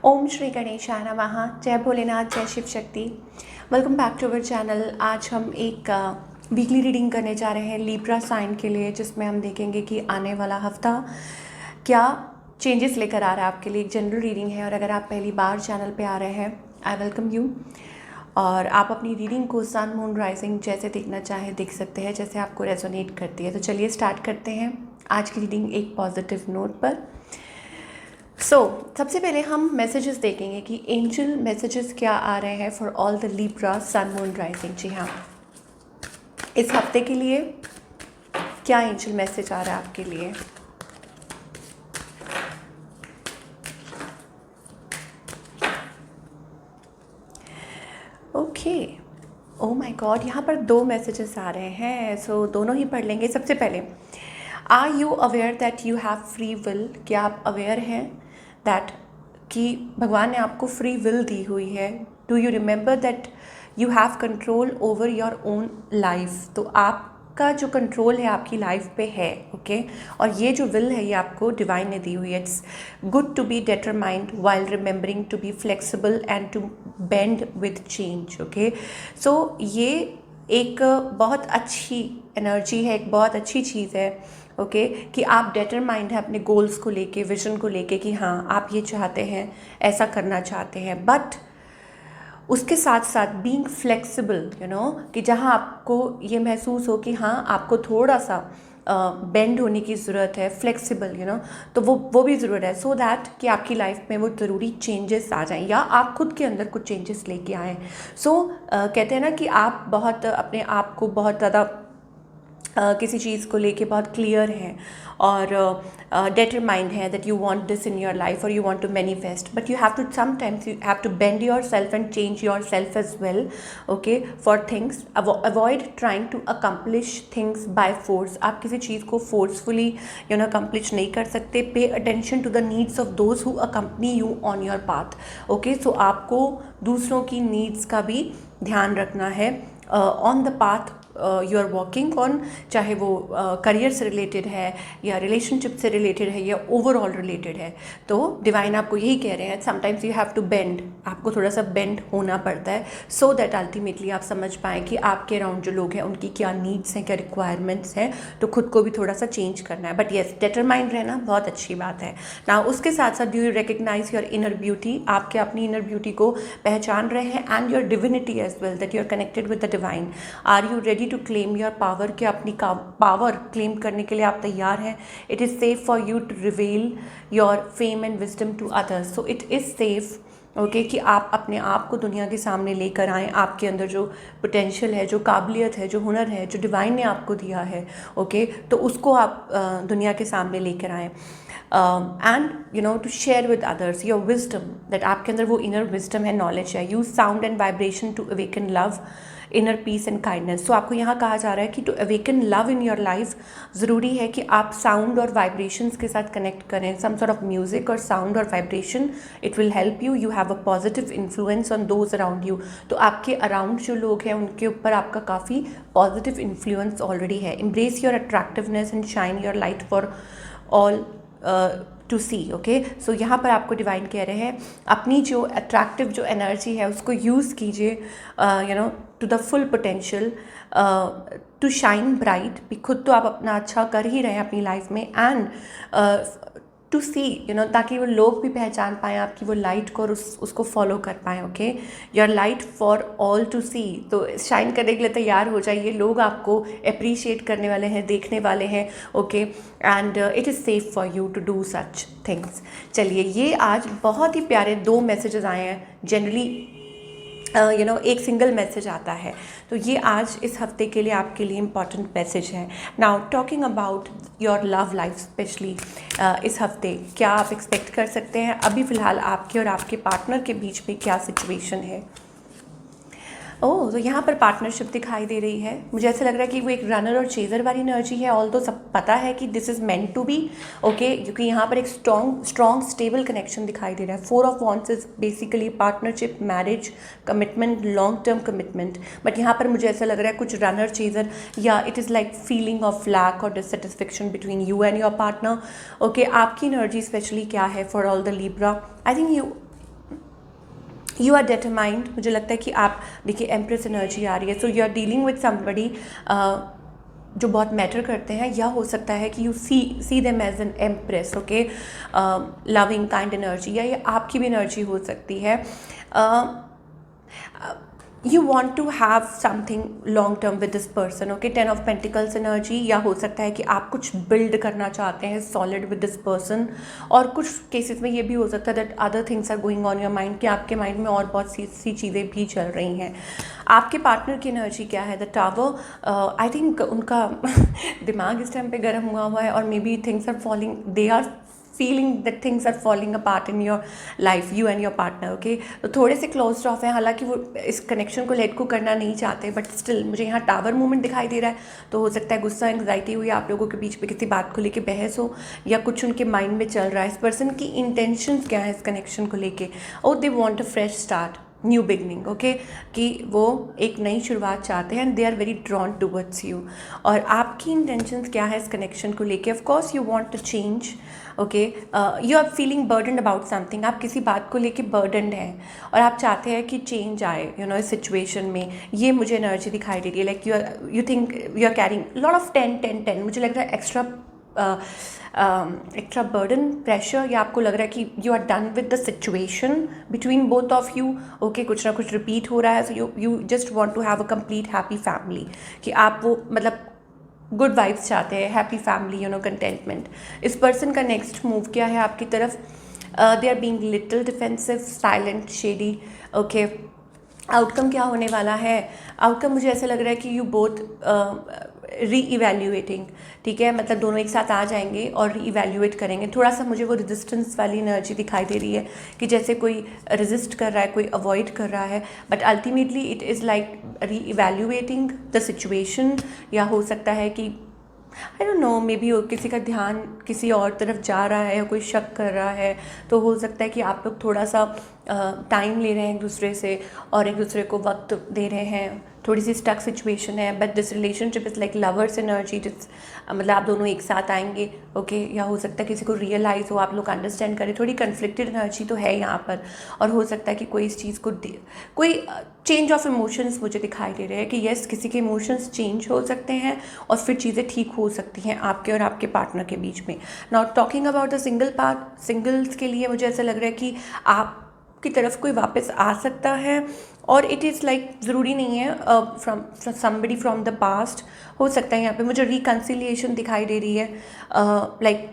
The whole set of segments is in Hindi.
ओम श्री गणेशाय नमः। जय भोलेनाथ, जय Shiv Shakti. Welcome back to our channel. आज हम एक वीकली रीडिंग करने जा रहे हैं लिब्रा साइन के लिए, जिसमें हम देखेंगे कि आने वाला हफ्ता क्या चेंजेस लेकर आ रहा है आपके लिए। एक जनरल रीडिंग है और अगर आप पहली बार चैनल पे आ रहे हैं, आई वेलकम यू। और आप अपनी रीडिंग को सन मून राइजिंग जैसे देखना चाहें देख सकते हैं, जैसे आपको रेजोनेट करती है। तो चलिए स्टार्ट करते हैं आज की रीडिंग एक पॉजिटिव नोट पर। सबसे पहले हम मैसेजेस देखेंगे कि एंजल मैसेजेस क्या आ रहे हैं for all the Libra sun moon rising. जी हाँ, इस हफ्ते के लिए क्या एंजल मैसेज आ रहा है आपके लिए। ओके, ओ माय गॉड, यहाँ पर 2 मैसेजेस आ रहे हैं। दोनों ही पढ़ लेंगे। सबसे पहले, are you aware that you have free will. क्या आप अवेयर हैं दैट कि भगवान ने आपको फ्री विल दी हुई है। Do you remember that you have control over your own life. तो आपका जो कंट्रोल है आपकी लाइफ पे है, ओके। और ये जो विल है ये आपको डिवाइन ने दी हुई है। It's good to be determined while remembering to be flexible and to bend with change, okay. So ये एक बहुत अच्छी एनर्जी है, एक बहुत अच्छी चीज़ है, ओके, कि आप डिटरमाइंड हैं अपने गोल्स को लेके, विजन को लेके कि हाँ आप ये चाहते हैं, ऐसा करना चाहते हैं। बट उसके साथ साथ बीइंग फ्लेक्सिबल, यू नो, कि जहाँ आपको ये महसूस हो कि हाँ आपको थोड़ा सा बेंड होने की ज़रूरत है, फ्लेक्सिबल, यू नो, तो वो भी ज़रूरत है, सो दैट कि आपकी लाइफ में वो ज़रूरी चेंजेस आ जाएं या आप खुद के अंदर कुछ चेंजेस लेके आएँ। कहते हैं ना कि आप बहुत अपने आप को बहुत ज़्यादा किसी चीज़ को लेके बहुत क्लियर हैं और डिटरमाइंड है that you want this in your life और you want to manifest, but you have to sometimes you have to bend your self and change your self as well, okay, for things. Avoid trying to accomplish things by force. आप किसी चीज़ को फोर्सफुली यू नो अकम्प्लिश नहीं कर सकते। Pay attention to the needs of those who accompany you on your path, okay. So आपको दूसरों की नीड्स का भी ध्यान रखना है on the path you are walking on, चाहे वो करियर से रिलेटेड है या रिलेशनशिप से रिलेटेड है या ओवरऑल रिलेटेड है। तो डिवाइन आपको यही कह रहे हैं, sometimes you have to bend, आपको थोड़ा सा बेंड होना पड़ता है, सो दैट अल्टीमेटली आप समझ पाएँ कि आपके अराउंड जो लोग हैं उनकी क्या नीड्स हैं, क्या रिक्वायरमेंट्स हैं। तो खुद को भी थोड़ा सा चेंज करना है, बट येस डिटरमाइंड रहना बहुत अच्छी बात है ना। उसके साथ साथ do you recognise your inner beauty. आप क्या अपनी इनर ब्यूटी को पहचान रहे हैं and your divinity as well, that you are connected with the divine. Are you ready to claim your power. कि अपनी पावर क्लेम करने के लिए आप तैयार हैं। It is safe for you to reveal your fame and wisdom to others. So it is safe, okay, कि आप अपने आप को दुनिया के सामने लेकर आएँ। आपके अंदर जो पोटेंशियल है, जो काबिलियत है, जो हुनर है, जो डिवाइन ने आपको दिया है, ओके, तो उसको आप दुनिया के सामने लेकर आएँ। And you know to share with others your wisdom, that आपके अंदर वो इनर विजडम है, नॉलेज है। Use sound and vibration to awaken love, inner peace and kindness. So आपको यहाँ कहा जा रहा है कि to awaken love in your life ज़रूरी है कि आप साउंड और वाइब्रेशंस के साथ कनेक्ट करें। सम सॉर्ट ऑफ म्यूजिक और साउंड और vibration, it will help you. You have a positive influence on those around you. तो आपके अराउंड जो लोग हैं उनके ऊपर आपका काफ़ी पॉजिटिव इन्फ्लुएंस ऑलरेडी है। Embrace your attractiveness and shine your light for all to see, okay. So यहाँ पर आपको डिवाइन कह रहे हैं अपनी जो अट्रैक्टिव जो एनर्जी है उसको यूज़ कीजिए, you know, to the full potential, to shine bright. भी खुद तो आप अपना अच्छा कर ही रहे हैं अपनी लाइफ में, and to see, you know, ताकि वो लोग भी पहचान पाएँ आपकी वो लाइट को और उसको फॉलो कर पाएँ, okay. Your light for all to see. तो शाइन करने के लिए तैयार हो जाइए। लोग आपको अप्रिशिएट करने वाले हैं, देखने वाले हैं, okay, and it is safe for you to do such things. चलिए, ये आज बहुत ही प्यारे 2 मैसेजेस आए हैं। जनरली यू नो एक सिंगल मैसेज आता है, तो ये आज इस हफ्ते के लिए आपके लिए इम्पॉर्टेंट मैसेज है। Now talking about your love life specially, इस हफ्ते क्या आप एक्सपेक्ट कर सकते हैं। अभी फ़िलहाल आपके और आपके पार्टनर के बीच में क्या सिचुएशन है। ओह, तो यहाँ पर पार्टनरशिप दिखाई दे रही है। मुझे ऐसा लग रहा है कि वो एक रनर और चेजर वाली एनर्जी है। ऑल तो सब पता है कि this is meant to be, okay, क्योंकि यहाँ पर एक स्ट्रॉन्ग स्टेबल कनेक्शन दिखाई दे रहा है। 4 of wands is basically partnership, marriage, commitment, long term commitment. But यहाँ पर मुझे ऐसा लग रहा है कुछ रनर चेजर, या it is like feeling of lack और dissatisfaction between you and your partner, okay. आपकी एनर्जी स्पेशली क्या है for all the Libra. I think you are determined, मुझे लगता है कि आप देखिए एम्प्रेस एनर्जी आ रही है, so you are dealing with somebody जो बहुत मैटर करते हैं, या हो सकता है कि you see them as an empress, okay, loving kind energy, या ये आपकी भी एनर्जी हो सकती है। You want to have something long term with this person, okay, 10 of pentacles energy, या हो सकता है कि आप कुछ बिल्ड करना चाहते हैं सॉलिड विद दिस पर्सन, और कुछ केसेस में ये भी हो सकता है that other things are going on your mind, कि आपके माइंड में और बहुत सी चीज़ें भी चल रही हैं। आपके पार्टनर की एनर्जी क्या है? द टावर, आई थिंक उनका दिमाग इस टाइम पे गर्म हुआ है, और maybe things are falling, they are feeling that things are falling apart in your life, you and your partner, okay. तो थोड़े से क्लोज ऑफ हैं, हालांकि वो इस कनेक्शन को लेट को करना नहीं चाहते, बट स्टिल मुझे यहाँ टावर मूवमेंट दिखाई दे रहा है। तो हो सकता है गुस्सा, एंग्जाइटी हुई आप लोगों के बीच में, किसी बात को लेके बहस हो, या कुछ उनके माइंड में चल रहा है। इस पर्सन की इंटेंशंस क्या है इस कनेक्शन को लेके? Oh they want a fresh start, new beginning, okay, कि वो एक नई शुरुआत चाहते हैं, and they are very drawn towards you. और आपकी इंटेंशंस क्या है इस कनेक्शन को लेके? Of course you want to change, okay, you are feeling burdened about something, आप किसी बात को लेके बर्डनड हैं, और आप चाहते हैं कि चेंज आए, यू नो, इस सिचुएशन में। ये मुझे एनर्जी दिखाई दे रही है, like you think you are carrying lot of 10 मुझे लग रहा है एक्स्ट्रा बर्डन, प्रेशर, या आपको लग रहा है कि you are done with the situation between both of you, okay, कुछ ना कुछ रिपीट हो रहा है, so you just want to have a complete happy family, कि आप वो मतलब गुड वाइब्स चाहते हैं, happy family, you know, contentment. इस पर्सन का नेक्स्ट मूव क्या है आपकी तरफ? They are being little defensive, silent, shady, okay. Outcome क्या होने वाला है? आउटकम मुझे ऐसा लग रहा है कि यू बोथ री इवेल्यूएटिंग, ठीक है, मतलब दोनों एक साथ आ जाएंगे और री इवेल्यूएट करेंगे। थोड़ा सा मुझे वो रेजिस्टेंस वाली एनर्जी दिखाई दे रही है, कि जैसे कोई रेजिस्ट कर रहा है, कोई अवॉइड कर रहा है, but ultimately it is like री इवेल्यूएटिंग द सिचुएशन। या हो सकता है कि आई डोंट नो, मे बी किसी का ध्यान किसी और तरफ जा रहा है, या कोई शक कर रहा है, तो हो सकता है कि आप लोग थोड़ा सा टाइम ले रहे हैं एक दूसरे से, और एक दूसरे को वक्त दे रहे हैं। थोड़ी सी स्टक सिचुएशन है, but this relationship is like lovers energy, मतलब आप दोनों एक साथ आएंगे, ओके। या हो सकता है किसी को रियलाइज़ हो, आप लोग अंडरस्टैंड करें, थोड़ी कन्फ्लिक्टेड एनर्जी तो है यहाँ पर। और हो सकता है कि कोई इस चीज़ को कोई चेंज ऑफ इमोशंस मुझे दिखाई दे रहे हैं, कि येस, किसी के इमोशंस चेंज हो सकते हैं, और फिर चीज़ें ठीक हो सकती हैं आपके और आपके पार्टनर के बीच में। Not talking about the single part, singles के लिए मुझे ऐसा लग रहा है कि आप की तरफ कोई वापस आ सकता है, और इट इज़ लाइक ज़रूरी नहीं है from somebody from the past. हो सकता है यहाँ पे मुझे रिकन्सिलिएशन दिखाई दे रही है, लाइक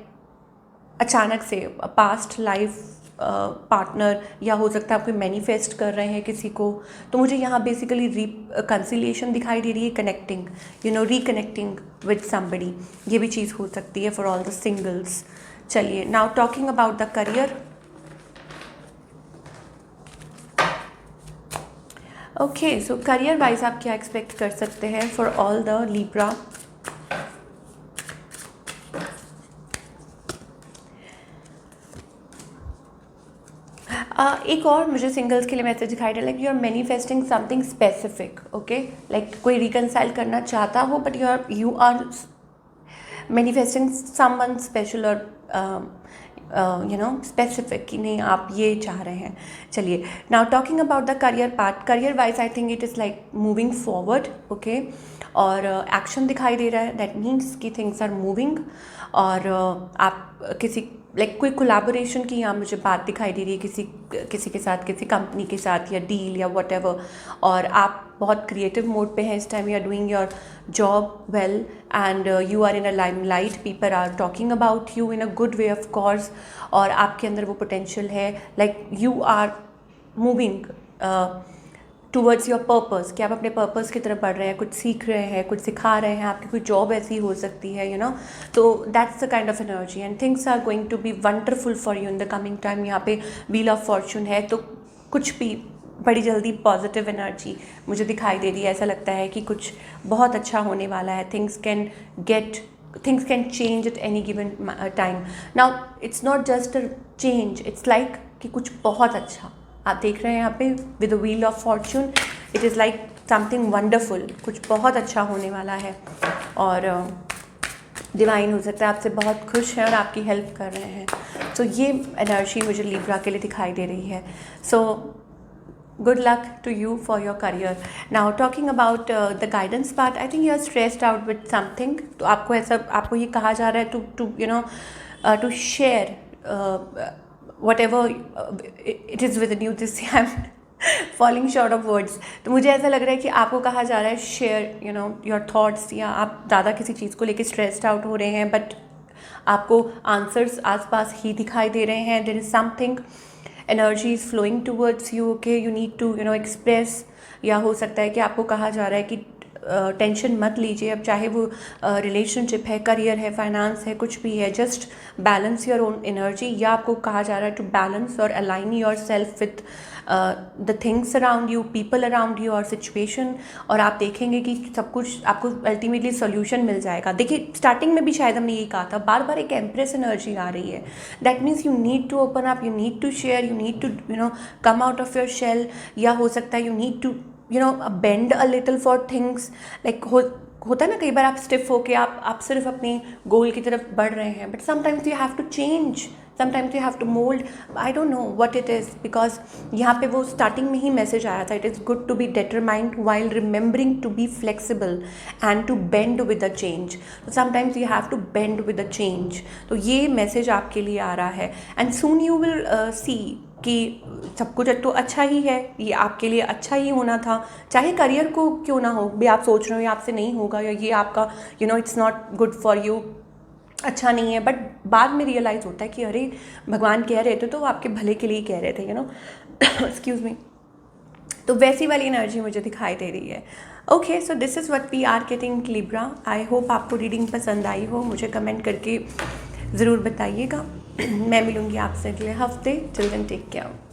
अचानक से पास्ट लाइफ पार्टनर, या हो सकता है आप कोई मैनिफेस्ट कर रहे हैं किसी को। तो मुझे यहाँ बेसिकली रिकन्सिलिएशन दिखाई दे रही है, connecting, you know, reconnecting with somebody, ये भी चीज़ हो सकती है फॉर ऑल द सिंगल्स। चलिए, now talking about the career. Okay, so career wise आप क्या एक्सपेक्ट कर सकते हैं फॉर ऑल द लिब्रा? एक और मुझे सिंगल्स के लिए मैसेज दिखाई दे, like you are manifesting something specific, okay, like कोई रिकनसाइल करना चाहता हो, but you are manifesting someone special, और यू नो, स्पेसिफिक, कि नहीं आप ये चाह रहे हैं। चलिए, now talking about the career part, career wise I think it is like moving forward, okay, और एक्शन दिखाई दे रहा है, दैट मीन्स कि थिंग्स आर मूविंग, और आप किसी लाइक कोई कोलैबोरेशन की यहाँ मुझे बात दिखाई दे रही है, किसी के साथ, किसी कंपनी के साथ, या डील, या व्हाटएवर, और आप बहुत क्रिएटिव मोड पे हैं इस time, you are doing your job well, and you are in a limelight, people are talking about you in a good way of course, और आपके अंदर वो पोटेंशियल है, like you are moving towards your purpose, कि आप अपने पर्पस की तरफ बढ़ रहे हैं, कुछ सीख रहे हैं, कुछ सिखा रहे हैं, आपकी कोई जॉब ऐसी हो सकती है, यू नो। तो that's the kind of energy, and things are going to be wonderful for you in the coming time. यहाँ पे व्हील ऑफ फॉर्चून है, तो कुछ भी बड़ी जल्दी पॉजिटिव एनर्जी मुझे दिखाई दे रही है। ऐसा लगता है कि कुछ बहुत अच्छा होने वाला है, things can change at any given time. Now it's not just a change, it's like कि कुछ बहुत अच्छा आप देख रहे हैं यहाँ पे with the wheel of Fortune, it is like something wonderful, कुछ बहुत अच्छा होने वाला है, और डिवाइन हो सकता है आपसे बहुत खुश है और आपकी हेल्प कर रहे हैं। तो ये एनर्जी मुझे लिब्रा के लिए दिखाई दे रही है। सो good luck to you for your career. Now talking about the guidance part, I think you are stressed out with something. तो आपको ऐसा, आपको ये कहा जा रहा है to you know to share whatever it is within you. This I'm falling short of words. तो मुझे ऐसा लग रहा है कि आपको कहा जा रहा है शेयर योर थॉट्स, या आप ज़्यादा किसी चीज़ को लेके स्ट्रेस्ड आउट हो रहे हैं, बट आपको आंसर्स आसपास ही दिखाई दे रहे हैं. There is something, energy is flowing towards you. Okay, you need to express. या हो सकता है कि आपको कहा जा रहा है कि टेंशन मत लीजिए, अब चाहे वो रिलेशनशिप है, करियर है, फाइनेंस है, कुछ भी है, just balance your own energy. या आपको कहा जा रहा है टू बैलेंस और align your self with the things around you, people around you और सिचुएशन. और आप देखेंगे कि सब कुछ आपको अल्टीमेटली सोल्यूशन मिल जाएगा. देखिए, स्टार्टिंग में भी शायद हमने यही कहा था, बार बार एक एम्प्रेस एनर्जी आ रही है. That means you need to open up, you need to share, you need to come out of your shell. या हो सकता है you need to bend a little for things. like होता है ना, कई बार आप स्टिफ होके आप सिर्फ अपने गोल की तरफ बढ़ रहे हैं, but sometimes you have to change, sometimes you have to mould. I don't know what it is, because यहाँ पे वो स्टार्टिंग में ही मैसेज आया था, it is good to be determined while remembering to be flexible and to bend with a change. तो sometimes you have to bend with a change. तो ये मैसेज आपके लिए आ रहा है, एंड सून यू विल सी कि सब कुछ तो अच्छा ही है, ये आपके लिए अच्छा ही होना था. चाहे करियर को क्यों ना हो भी, आप सोच रहे हो ये आपसे नहीं होगा, या ये आपका it's not good for you, अच्छा नहीं है, बट बाद में रियलाइज़ होता है कि अरे भगवान कह रहे थे तो वो आपके भले के लिए कह रहे थे, एक्सक्यूज़ मी. तो वैसी वाली एनर्जी मुझे दिखाई दे रही है. Okay, so this is what we are getting Libra. I hope आपको रीडिंग पसंद आई हो. मुझे कमेंट करके ज़रूर बताइएगा. मैं मिलूँगी आपसे अगले हफ्ते. Till then take care.